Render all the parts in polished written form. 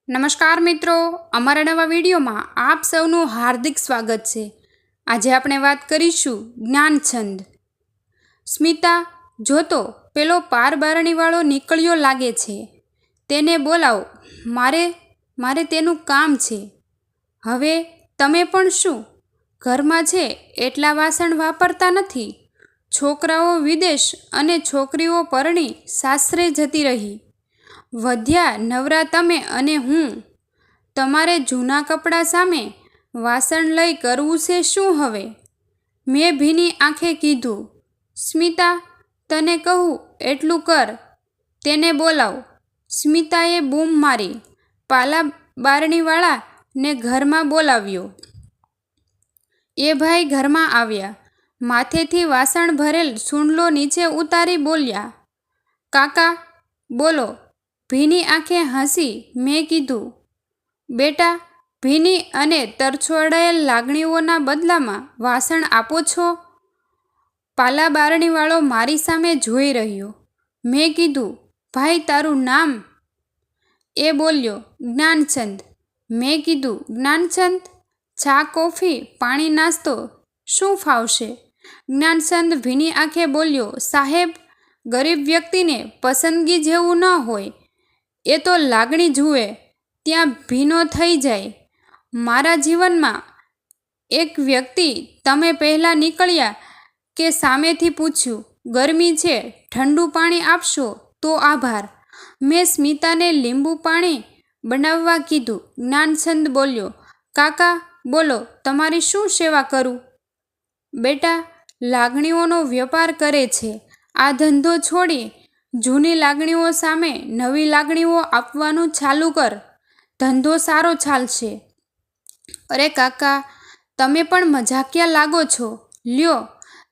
નમસ્કાર મિત્રો, અમારા નવા વિડીયોમાં આપ સૌનું હાર્દિક સ્વાગત છે। આજે આપણે વાત કરીશું જ્ઞાનછંદ। સ્મિતા, જો તો પેલો પાર બારણીવાળો નીકળ્યો લાગે છે, તેને બોલાવો, મારે તેનું કામ છે। હવે તમે પણ શું ઘરમાં છે એટલા વાસણ વાપરતા નથી? છોકરાઓ વિદેશ અને છોકરીઓ પરણી સાસરે જતી રહી, વધ્યા નવરા તમે અને હું। તમારે જૂના કપડાં સામે વાસણ લઈ કરવું છે શું હવે? મેં ભીની આંખે કીધું। સ્મિતા, તને કહું એટલું કર, તેને બોલાવ। સ્મિતાએ બૂમ મારી। પાલા બારણીવાળાને ઘરમાં બોલાવ્યો। એ ભાઈ ઘરમાં આવ્યા। માથેથી વાસણ ભરેલ સૂંડલો નીચે ઉતારી બોલ્યા, કાકા બોલો। ભીની આંખે હસી મેં કીધું, બેટા, ભીની અને તરછોડાયેલ લાગણીઓના બદલામાં વાસણ આપો છો? પાલા બારણીવાળો મારી સામે જોઈ રહ્યો। મેં કીધું, ભાઈ તારું નામ? એ બોલ્યો, જ્ઞાનચંદ। મેં કીધું, જ્ઞાનચંદ, ચા, કોફી, પાણી, નાસ્તો શું ફાવશે? જ્ઞાનચંદ ભીની આંખે બોલ્યો, સાહેબ, ગરીબ વ્યક્તિને પસંદગી જેવું ન હોય, એ તો લાગણી જુએ ત્યાં ભીનો થઈ જાય। મારા જીવનમાં એક વ્યક્તિ તમે પહેલાં નીકળ્યા કે સામેથી પૂછ્યું, ગરમી છે, ઠંડુ પાણી આપશો તો આભાર। મેં સ્મિતાને લીંબુ પાણી બનાવવા કીધું। જ્ઞાનચંદ બોલ્યો, કાકા બોલો, તમારી શું સેવા કરું? બેટા, લાગણીઓનો વેપાર કરે છે, આ ધંધો છોડી જૂની લાગણીઓ સામે નવી લાગણીઓ આપવાનું ચાલુ કર, ધંધો સારો ચાલશે। અરે કાકા, તમે પણ મજાકિયા લાગો છો। લ્યો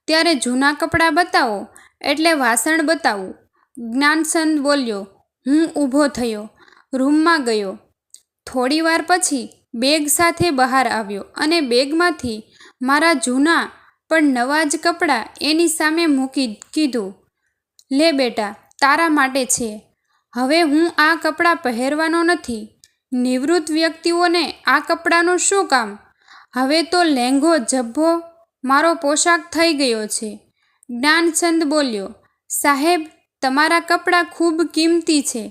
ત્યારે જૂના કપડાં બતાવો એટલે વાસણ બતાવું। જ્ઞાનચંદ બોલ્યો। હું ઊભો થયો, રૂમમાં ગયો। થોડીવાર પછી બેગ સાથે બહાર આવ્યો અને બેગમાંથી મારા જૂના પણ નવા જ કપડાં એની સામે મૂકી કીધું, લે બેટા, તારા માટે છે। હવે હું આ કપડાં પહેરવાનો નથી। નિવૃત્ત વ્યક્તિઓને આ કપડાંનું શું કામ? હવે તો લેંઘો ઝભ્ભો મારો પોશાક થઈ ગયો છે। જ્ઞાનચંદ બોલ્યો, સાહેબ, તમારા કપડાં ખૂબ કિંમતી છે,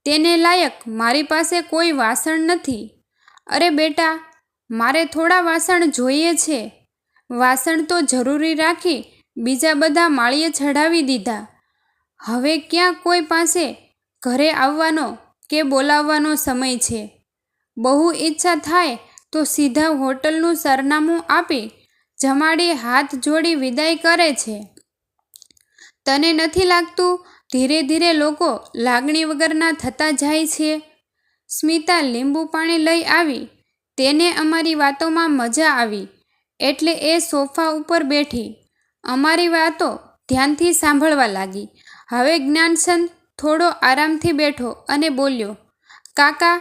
તેને લાયક મારી પાસે કોઈ વાસણ નથી। અરે બેટા, મારે થોડા વાસણ જોઈએ છે। વાસણ તો જરૂરી રાખી બીજા બધા માળીએ ચઢાવી દીધા। હવે ક્યાં કોઈ પાસે ઘરે આવવાનો કે બોલાવવાનો સમય છે? બહુ ઈચ્છા થાય તો સીધા હોટલનું સરનામું આપી જમાડી હાથ જોડી વિદાય કરે છે। તને નથી લાગતું ધીરે ધીરે લોકો લાગણી વગરના થતા જાય છે? સ્મિતા લીંબુ પાણી લઈ આવી। તેને અમારી વાતોમાં મજા આવી એટલે એ સોફા ઉપર બેઠી અમારી વાતો ધ્યાનથી સાંભળવા લાગી। હવે જ્ઞાનચંદ થોડો આરામથી બેઠો અને બોલ્યો, કાકા,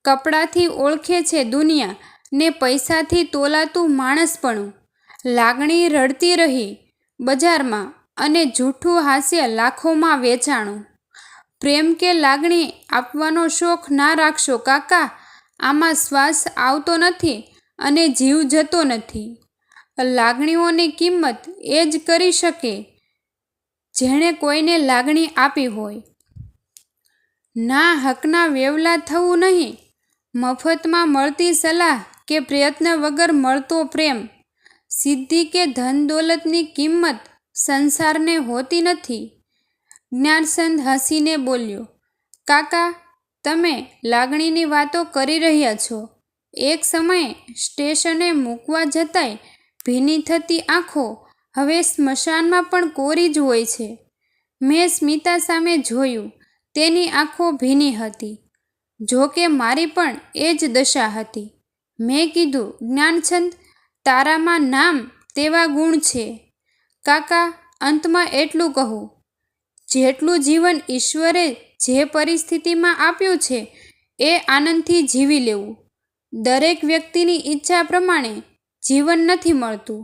કપડાથી ઓળખે છે દુનિયા ને પૈસાથી તોલાતું માણસપણું। લાગણી રડતી રહી બજારમાં અને જૂઠું હાસ્ય લાખોમાં વેચાણું। પ્રેમ કે લાગણી આપવાનો શોખ ના રાખશો કાકા, આમાં શ્વાસ આવતો નથી અને જીવ જતો નથી। લાગણીઓની કિંમત એ જ કરી શકે જેણે કોઈને લાગણી આપી હોય। ના હકના વેવલા થવું નહીં, મફતમાં મળતી સલાહ કે પ્રયત્ન વગર મળતો પ્રેમ। સિદ્ધિ કે ધન દોલતની કિંમત સંસારને હોતી નથી। જ્ઞાનચંદ હસીને બોલ્યો, કાકા, તમે લાગણીની વાતો કરી રહ્યા છો। એક સમયે સ્ટેશને મૂકવા જતાંય ભીની થતી આંખો હવે સ્મશાનમાં પણ કોરી જ હોય છે। મેં સ્મિતા સામે જોયું, તેની આંખો ભીની હતી। જો કે મારી પણ એ જ દશા હતી। મેં કીધું, જ્ઞાનચંદ, તારામાં નામ તેવા ગુણ છે। કાકા, અંતમાં એટલું કહું, જેટલું જીવન ઈશ્વરે જે પરિસ્થિતિમાં આપ્યું છે એ આનંદથી જીવી લેવું। દરેક વ્યક્તિની ઈચ્છા પ્રમાણે જીવન નથી મળતું,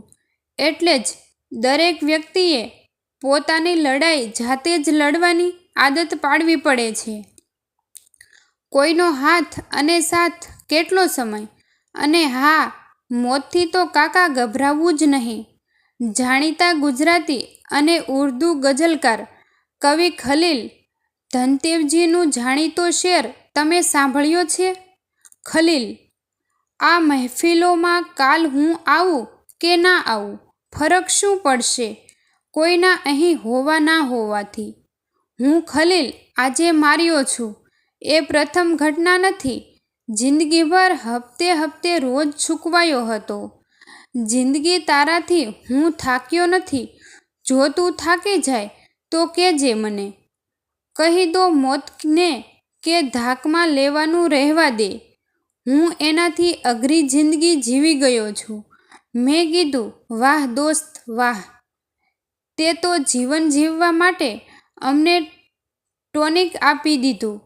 એટલે જ દરેક વ્યક્તિએ પોતાની લડાઈ જાતે જ લડવાની આદત પાડવી પડે છે। કોઈનો હાથ અને સાથ કેટલો સમય? અને હા, મોતથી તો કાકા ગભરાવવું જ નહીં. જાણીતા ગુજરાતી અને ઉર્દુ ગઝલકાર કવિ ખલીલ ધનતેવજીનું જાણીતો શેર તમે સાંભળ્યો છે? ખલીલ: આ મહેફિલોમાં કાલ હું આવું કે ના આવું, ફરક શું પડશે કોઈના અહીં હોવા ના હોવાથી? હું ખલીલ આજે માર્યો છું એ પ્રથમ ઘટના નથી. જિંદગીભર હપ્તે હપ્તે રોજ ચૂકવાયો હતો. જિંદગી તારાથી હું થાક્યો નથી. જો તું થાકી જાય તો કહેજે મને. કહી દો મોતને કે ધાકમાં લેવાનું રહેવા દે. હું એનાથી અઘરી જિંદગી જીવી ગયો છું. મેં કીધું, વાહ દોસ્ત વાહ, તે તો જીવન જીવવા માટે અમને ટોનિક આપી દીધું.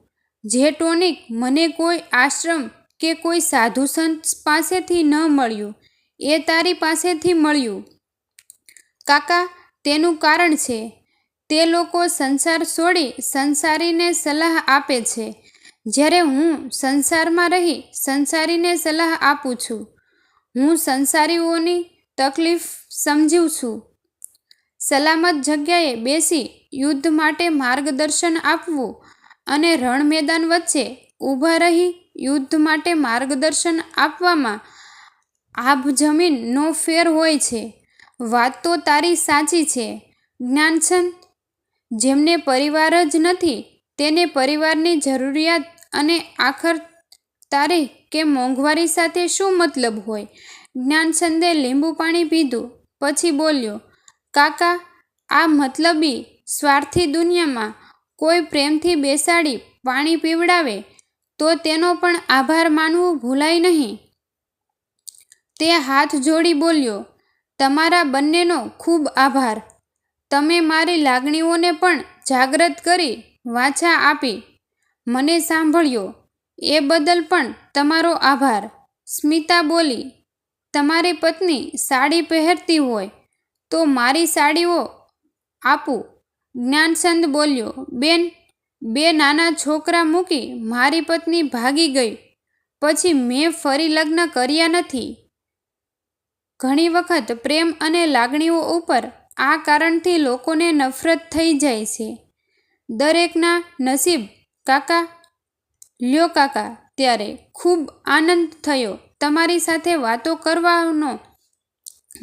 જે ટોનિક મને કોઈ આશ્રમ કે કોઈ સાધુ સંત પાસેથી ન મળ્યું, એ તારી પાસેથી મળ્યું. કાકા, તેનું કારણ છે. તે લોકો સંસાર છોડી સંસારીને સલાહ આપે છે, જ્યારે હું સંસારમાં રહી સંસારીને સલાહ આપું છું. હું સંસારીઓની તકલીફ સમજું છું. સલામત જગ્યાએ બેસી યુદ્ધ માટે માર્ગદર્શન આપવું અને રણ મેદાન વચ્ચે ઊભા રહી યુદ્ધ માટે માર્ગદર્શન આપવામાં આભ જમીનનો ફેર હોય છે. વાત તો તારી સાચી છે જ્ઞાનચંદ. જેમને પરિવાર જ નથી તેને પરિવારની જરૂરિયાત અને આખર તારીખ કે મોંઘવારી સાથે શું મતલબ હોય? જ્ઞાનચંદે લીંબુ પાણી પીધું પછી બોલ્યો, કાકા, આ મતલબી સ્વાર્થી દુનિયામાં કોઈ પ્રેમથી બેસાડી પાણી પીવડાવે તો તેનો પણ આભાર માનવું ભૂલાય નહીં. તે હાથ જોડી બોલ્યો, તમારા બંનેનો ખૂબ આભાર. તમે મારી લાગણીઓને પણ જાગૃત કરી વાચા આપી, મને સાંભળ્યો, એ બદલ પણ તમારો આભાર. સ્મિતા બોલી, તમારી પત્ની સાડી પહેરતી હોય તો મારી સાડીઓ આપું. જ્ઞાનચંદ બોલ્યો, બેન, બે નાના છોકરા મૂકી મારી પત્ની ભાગી ગઈ પછી મેં ફરી લગ્ન કર્યા નથી. ઘણી વખત પ્રેમ અને લાગણીઓ ઉપર આ કારણથી લોકોને નફરત થઈ જાય છે. દરેકના નસીબ. કાકા. લ્યો કાકા, ત્યારે ખૂબ આનંદ થયો તમારી સાથે વાતો કરવાનો.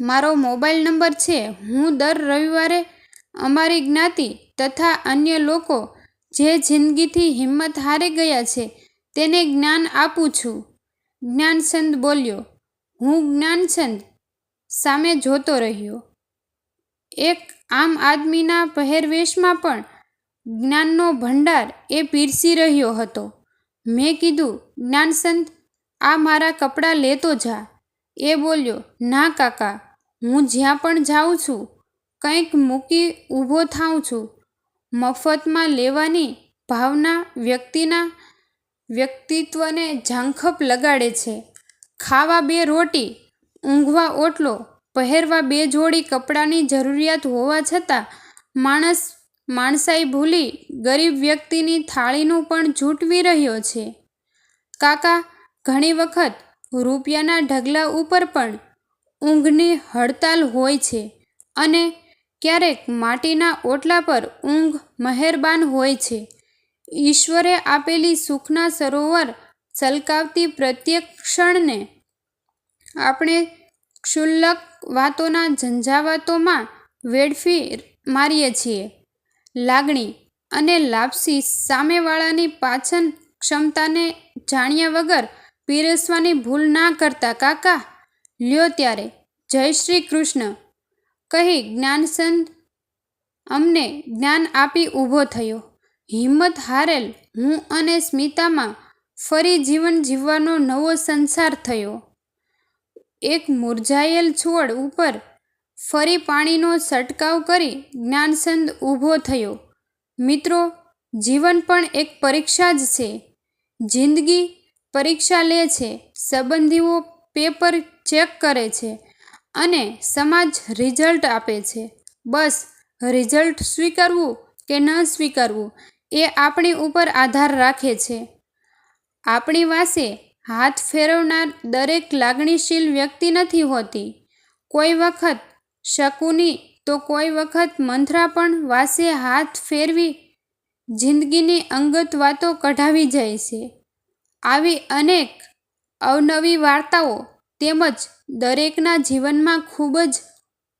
મારો મોબાઈલ નંબર છે. હું દર રવિવારે અમારી જ્ઞાતિ તથા અન્ય લોકો જે જિંદગીથી હિંમત હારી ગયા છે તેને જ્ઞાન આપું છું. જ્ઞાનચંદ બોલ્યો. હું જ્ઞાનચંદ સામે જોતો રહ્યો. એક આમ આદમીના પહેરવેશમાં પણ જ્ઞાનનો ભંડાર એ પીરસી રહ્યો હતો. મેં કીધું, જ્ઞાનચંદ, આ મારા કપડાં લેતો જા. એ બોલ્યો, ના કાકા, હું જ્યાં પણ જાઉં છું કંઈક મૂકી ઊભો થાઉં છું. મફતમાં લેવાની ભાવના વ્યક્તિના વ્યક્તિત્વને ઝાંખપ લગાડે છે. ખાવા બે રોટી, ઊંઘવા ઓટલો, પહેરવા બે જોડી કપડાની જરૂરિયાત હોવા છતાં માણસ માણસાઈ ભૂલી ગરીબ વ્યક્તિની થાળીનું પણ જૂટવી રહ્યો છે. કાકા, ઘણી વખત રૂપિયાના ઢગલા ઉપર પણ ઊંઘની હડતાલ હોય છે અને ક્યારેક માટીના ઓટલા પર ઊંઘ મહેરબાન હોય છે. ઈશ્વરે આપેલી સુખના સરોવર છલકાવતી પ્રત્યેક ક્ષણને આપણે ક્ષુલ્લક વાતોના ઝંઝાવાતોમાં વેડફી મારીએ છીએ. લાગણી અને લાપસી સામેવાળાની પાચન ક્ષમતાને જાણ્યા વગર પીરસવાની ભૂલ ના કરતા કાકા. લ્યો ત્યારે, જય શ્રી કૃષ્ણ, કહી જ્ઞાનચંદ અમને જ્ઞાન આપી ઊભો થયો. હિંમત હારેલ હું અને સ્મિતામાં ફરી જીવન જીવવાનો નવો સંસાર થયો. એક મુરઝાયેલ છોડ ઉપર ફરી પાણીનો છંટકાવ કરી જ્ઞાનચંદ ઊભો થયો. મિત્રો, જીવન પણ એક પરીક્ષા જ છે. જિંદગી પરીક્ષા લે છે. સંબંધીઓ પેપર ચેક કરે છે અને સમાજ રિઝલ્ટ આપે છે. બસ, રિઝલ્ટ સ્વીકારવું કે ન સ્વીકારવું એ આપણી ઉપર આધાર રાખે છે. આપણી પાસે હાથ ફેરવનાર દરેક લાગણીશીલ વ્યક્તિ નથી હોતી. કોઈ વખત શકુની તો કોઈ વખત મંથરા પણ વાસે હાથ ફેરવી જિંદગીની અંગત વાતો કઢાવી જાય છે. આવી અનેક અવનવી વાર્તાઓ તેમજ દરેકના જીવનમાં ખૂબ જ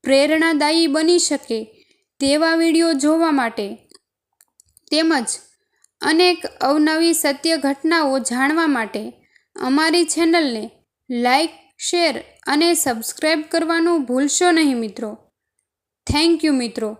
પ્રેરણાદાયી બની શકે તેવા વિડીયો જોવા માટે તેમજ અનેક અવનવી સત્ય ઘટનાઓ જાણવા માટે અમારી ચેનલને લાઈક, શેર અને સબસ્ક્રાઈબ કરવાનું ભૂલશો નહીં મિત્રો. થેન્ક યુ મિત્રો.